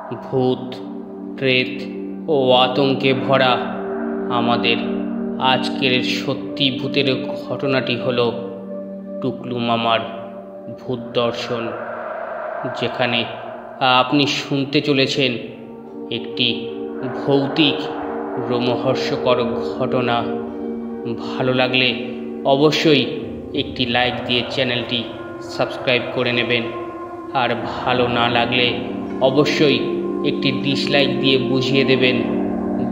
ভূত, প্রেত ও আতঙ্কে ভরা আমাদের আজকের সত্যি ভূতের ঘটনাটি হলো টুকলু মামার ভূত দর্শন, যেখানে আপনি শুনতে চলেছেন একটি ভৌতিক রোমহর্ষকর ঘটনা। ভালো লাগলে অবশ্যই একটি লাইক দিয়ে চ্যানেলটি সাবস্ক্রাইব করে নেবেন, আর ভালো না লাগলে অবশ্যই একটি ডিসলাইক দিয়ে বুঝিয়ে দেবেন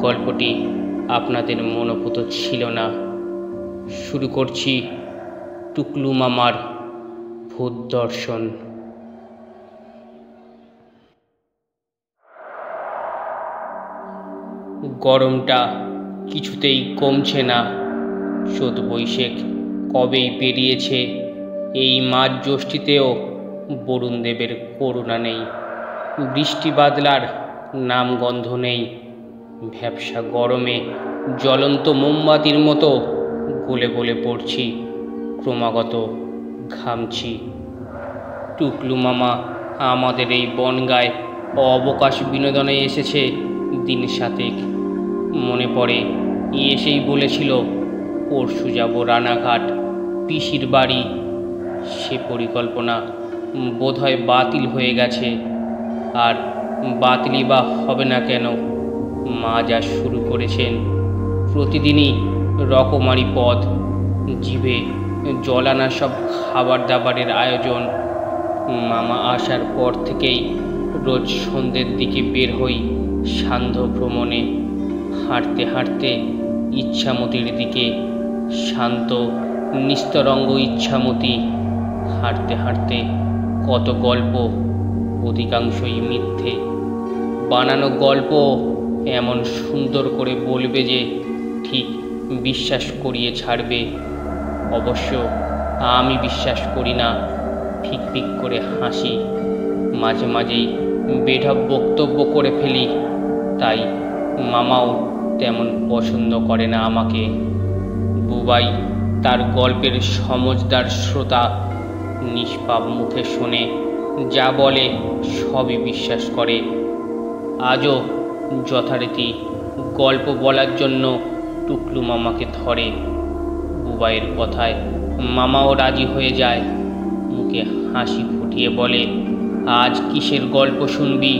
গল্পটি আপনাদের মনোপুত ছিল না। শুরু করছি টুকলু মামার ভূত দর্শন। গরমটা কিছুতেই কমছে না। চৈত বৈশাখ কবেই পেরিয়েছে, এই মাঝ জ্যৈষ্ঠীতেও বরুণদেবের করুণা নেই। বৃষ্টি বাদলার নামগন্ধ নেই। ভ্যাপসা গরমে জ্বলন্ত মোমবাতির মতো গলে গলে পড়ছি, ক্রমাগত ঘামছি। টুকলু মামা আমাদের এই বনগায় অবকাশ বিনোদনে এসেছে দিন সাতেক। মনে পড়ে এসেই বলেছিল পরশু যাব রানাঘাট পিসির বাড়ি। সে পরিকল্পনা বোধহয় বাতিল হয়ে গেছে। আর বাতিলই বা হবে না কেন? মা যা শুরু করেছেন, প্রতিদিনই রকমারি পদ, জিভে জলানা সব খাবার দাবারের আয়োজন। মামা আসার পর থেকেই রোজ সন্ধ্যের দিকে বের হই সান্ধ্য ভ্রমণে। হাঁটতে হাঁটতে ইচ্ছামতির দিকে, শান্ত নিস্তরঙ্গ ইচ্ছামতি। হাঁটতে হাঁটতে কত গল্প, অধিকাংশই মিথ্যে। বানানো গল্প এমন সুন্দর করে বলবে যে ঠিক বিশ্বাস করিয়ে ছাড়বে। অবশ্য আমি বিশ্বাস করি না, ফিক ফিক করে হাসি। মাঝে মাঝেই বেঢপ বক্তব্য করে ফেলি, তাই মামাও তেমন পছন্দ করে না আমাকে। বুবাই তার গল্পের সমজদার শ্রোতা, নিষ্পাপ মুখে শোনে, যা বলে সবই বিশ্বাস করে। আজও যথারীতি গল্প বলার জন্য টুকলু মামাকে ধরে। বুবাইয়ের কথায় মামাও রাজি হয়ে যায়। মুখে হাসি ফুটিয়ে বলে, আজ কিসের গল্প শুনবি?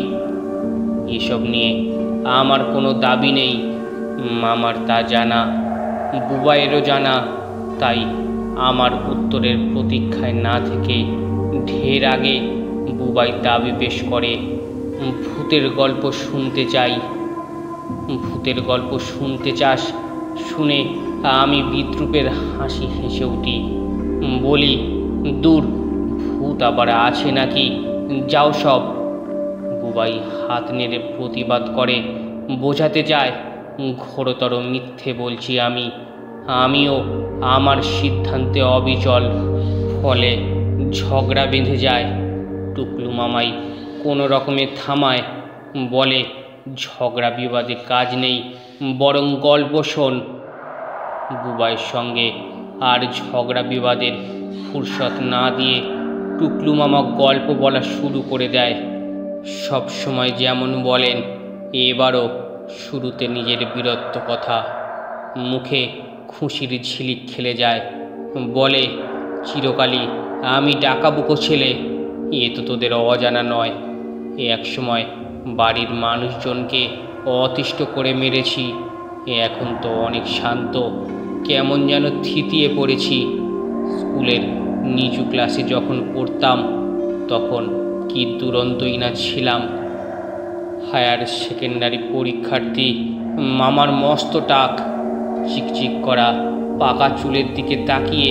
এসব নিয়ে আমার কোনো দাবি নেই। মামার তা জানা, বুবাইয়েরও জানা। তাই আমার উত্তরের প্রতীক্ষায় না থেকে ঢের আগে বুবাই দাবি পেশ করে, ভূতের গল্প শুনতে চাই। ভূতের গল্প শুনতে চাস? শুনে আমি বিদ্রূপের হাসি হেসে উঠি। বলি, দূর, ভূত আবার আছে নাকি, যাও সব। বুবাই হাত নেড়ে প্রতিবাদ করে, বোঝাতে চায় ঘোরতর মিথ্যে বলছি আমি। আমিও আমার সিদ্ধান্তে অবিচল। ফলে ঝগড়া বেঁধে যায়। টুকলু মামাই কোনো রকমে থামায়, বলে ঝগড়া বিবাদে কাজ নেই, বরং গল্প শোন। বুবাইয়ের সঙ্গে আর ঝগড়া বিবাদের ফুরসত না দিয়ে টুকলু মামা গল্প বলা শুরু করে দেয়। সব সময় যেমন বলেন, এবারও শুরুতে নিজের বীরত্ব কথা। মুখে খুশির ঝিলিক খেলে যায়। বলে, চিরকালই আমি ডাকাবুকো ছেলে, এ তো তোদের অজানা নয়। এক সময় বাড়ির মানুষজনকে অতিষ্ঠ করে মেরেছি। এখন তো অনেক শান্ত, কেমন যেন থিতিয়ে পড়েছি। স্কুলের নিচু ক্লাসে যখন পড়তাম তখন কি দুরন্তই না ছিলাম। হায়ার সেকেন্ডারি পরীক্ষার্থী মামার মস্ত টাক, চিকচিক করা পাকা চুলের দিকে তাকিয়ে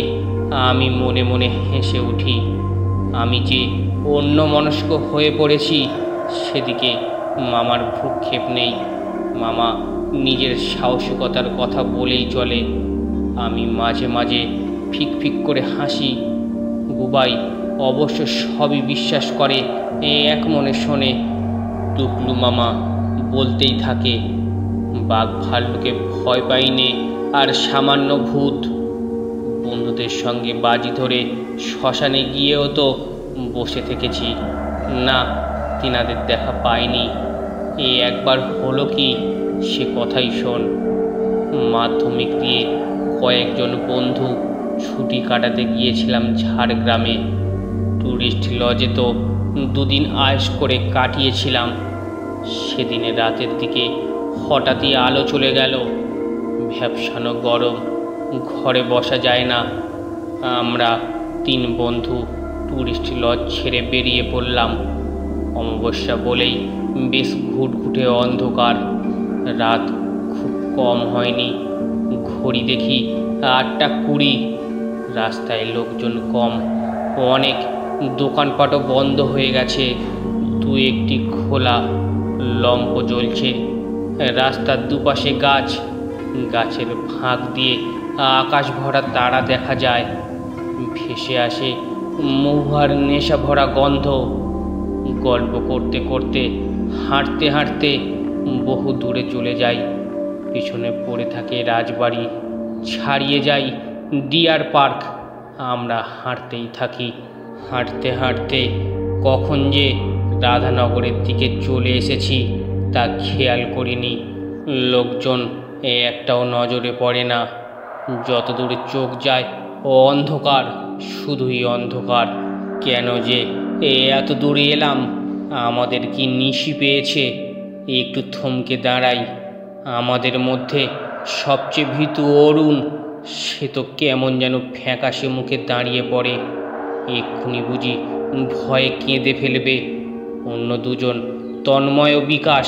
আমি মনে মনে হেসে উঠি। আমি যে অন্যমনস্ক হয়ে পড়েছি সেদিকে মামার ভ্রুক্ষেপ নেই। মামা নিজের সাহসিকতার কথা বলেই চলে। আমি মাঝে মাঝে ফিক ফিক করে হাসি। বুবাই অবশ্য সবই বিশ্বাস করে, এক মনে শোনে। টুকলু মামা বলতেই থাকে, বাঘ ভাল্লুকে ভয় পাইনে, আর সামান্য ভূত। বন্ধুদের সঙ্গে বাজি ধরে শ্মশানে গিয়েও তো বসে থেকেছি। না, তিনাদের দেখা পাইনি। একবার হলো কি সে কথাই শোন। মাধ্যমিক দিয়ে কয়েকজন বন্ধু ছুটি কাটাতে গিয়েছিলাম ঝাড়গ্রামে। ট্যুরিস্ট লজে তো দুদিন আয়েশ করে কাটিয়েছিলাম। সেদিনে রাতের দিকে হঠাৎই আলো চলে গেল। ভ্যাপসানো গরম, ঘরে বসা যায় না। আমরা 3 বন্ধু ট্যুরিস্ট লজ ছেড়ে বেরিয়ে পড়লাম। অমাবস্যা বলেই বেশ ঘুটঘুটে অন্ধকার। রাত খুব কম হয়নি। ঘড়ি দেখি 8:20। রাস্তায় লোকজন কম, অনেক দোকানপাটও বন্ধ হয়ে গেছে। 2-1টি খোলা লম্প জ্বলছে। রাস্তার দুপাশে গাছ, গাছের ফাঁক দিয়ে আকাশ ভরা তারা দেখা যায়। ভেসে আসে মহুয়ার নেশা ভরা গন্ধ। গল্প করতে করতে হাঁটতে হাঁটতে বহু দূরে চলে যাই। পিছনে পড়ে থাকে রাজবাড়ি, ছাড়িয়ে যাই ডিয়ার পার্ক। আমরা হাঁটতেই থাকি। হাঁটতে হাঁটতে কখন যে রাধানগরের দিকে চলে এসেছি তা খেয়াল করিনি। লোকজন একটাও নজরে পড়ে না। যত দূরে চোখ যায় অন্ধকার, শুধুই অন্ধকার। কেন যে এত দূরে এলাম? আমাদের কি নিশি পেয়েছে? একটু থমকে দাঁড়াই। আমাদের মধ্যে সবচেয়ে ভীতু অরুণ, সে তো কেমন যেন ফ্যাকাশে মুখে দাঁড়িয়ে পড়ে। এক্ষুনি বুঝি ভয়ে কেঁদে ফেলবে। অন্য 2জন তন্ময় ও বিকাশ,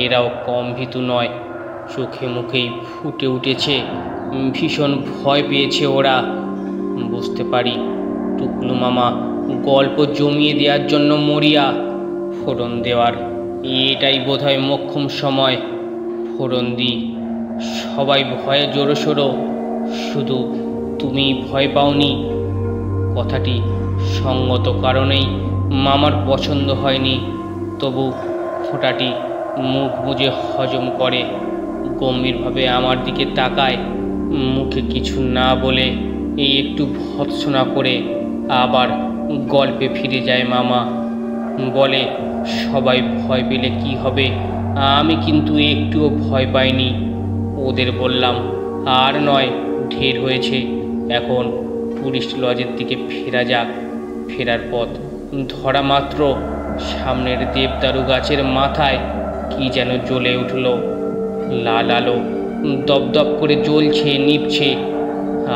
এরাও কম ভীতু নয়। চোখে মুখেই ফুটে উঠেছে ভীষণ ভয় পেয়েছে ওরা। বুঝতে পারি টুকলু মামা গল্প জমিয়ে দেওয়ার জন্য মরিয়া। ফোড়ন দেওয়ার এটাই বোধহয় মোক্ষম সময়। ফোড়ন দিই। সবাই ভয়ে জোরসোরো, শুধু তুমি ভয় পাওনি। কথাটি সঙ্গত কারণেই মামার পছন্দ হয়নি। তবু ফোঁটাটি মুখ বুজে হজম করে। গম্ভীরভাবে আমার দিকে তাকায়। মুখে কিছু না বলে এই একটু ভর্ৎসনা করে আবার গল্পে ফিরে যায় মামা। বলে, সবাই ভয় পেলে কি হবে? আমি কিন্তু একটুও ভয় পাইনি। ওদের বললাম, আর নয়, ঢের হয়েছে, এখন ট্যুরিস্ট লজের দিকে ফেরা যাক। ফেরার পথ ধরা মাত্র সামনের দেবদারু গাছের মাথায় কি যেন জ্বলে উঠল। লাল আলো দপদপ করে জ্বলছে, নিভছে।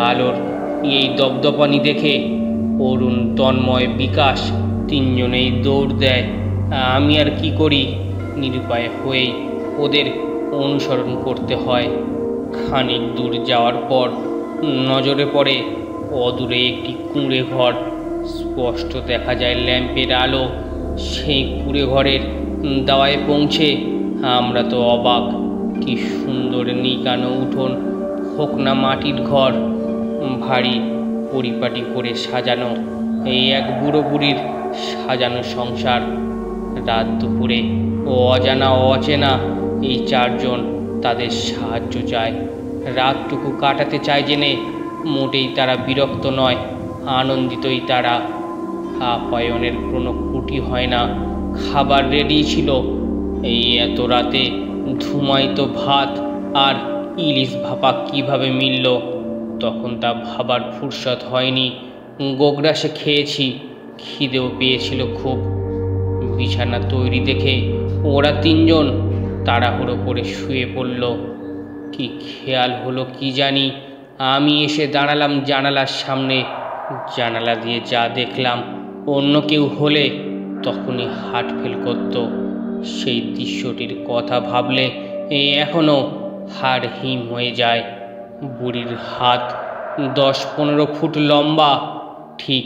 আলোর এই দপদপানি দেখে অরুণ, তন্ময়, বিকাশ 3জনেই দৌড় দেয়। আমি আর কি করি? নিরুপায় হয়েই ওদের অনুসরণ করতে হয়। খানিক দূর যাওয়ার পর নজরে পড়ে অদূরে একটি কুঁড়ে ঘর। স্পষ্ট দেখা যায় ল্যাম্পের আলো। সেই কুঁড়ে ঘরের দাওয়ায় পৌঁছে আমরা তো অবাক। কি সুন্দর নিকানো উঠোন, হোকনা মাটির ঘর, ভারী পরিপাটি করে সাজানো। এই এক বুড়ো বুড়ির সাজানো সংসার। রাত দুপুরে অজানা অচেনা এই 4জন তাদের সাহায্য চায়। রাতটুকু কাটাতে চায় জেনে মোটেই তারা বিরক্ত নয়, আনন্দিতই তারা। আপ্যায়নের কোনো ত্রুটি হয় না। খাবার রেডি ছিল। এই এত রাতে ধুমায়িত ভাত আর ইলিশ ভাপা কিভাবে মিলল তখন তা ভাবার ফুরসত হয়নি। গোগ্রাসে খেয়েছি, খিদেও পেয়েছিল খুব। বিছানা তৈরি দেখে ওরা 3জন তাড়াহুড়ো করে শুয়ে পড়ল। কি খেয়াল হলো কি জানি, আমি এসে দাঁড়ালাম জানালার সামনে। জানালা দিয়ে যা দেখলাম অন্য কেউ হলে তখনই হার্ট ফেল করত। সেই দৃশ্যটির কথা ভাবলে এখনও হাড় হিম হয়ে যায়। বুড়ির হাত 10-15 ফুট লম্বা। ঠিক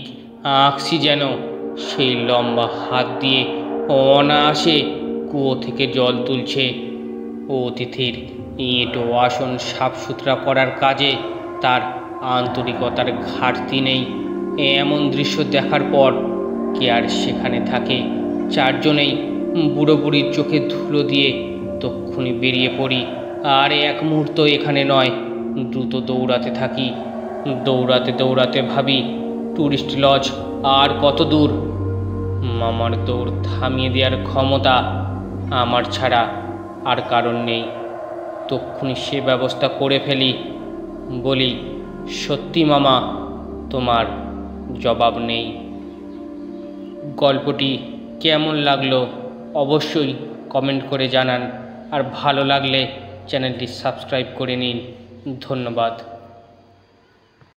আঁকছি যেন সেই লম্বা হাত দিয়ে অনায়াসে কুয়ো থেকে জল তুলছে। অতিথির ইট ও আসন সাফসুতরা করার কাজে তার আন্তরিকতার ঘাটতি নেই। এমন দৃশ্য দেখার পর কে আর সেখানে থাকে? 4জনেই বুড়ো বুড়ির চোখে ধুলো দিয়ে তক্ষুনি বেরিয়ে পড়ি। আর এক মুহূর্ত এখানে নয়, দ্রুত দৌড়াতে থাকি। দৌড়াতে দৌড়াতে ভাবি, ট্যুরিস্ট লজ আর কত দূর? মামার দৌড় থামিয়ে দেওয়ার ক্ষমতা আমার ছাড়া আর কারণ নেই। তক্ষুনি সে ব্যবস্থা করে ফেলি। বলি, সত্যি মামা, তোমার জবাব নেই। গল্পটি কেমন লাগলো অবশ্যই কমেন্ট করে জানান, আর ভালো লাগলে চ্যানেলটি সাবস্ক্রাইব করে নিন। ধন্যবাদ।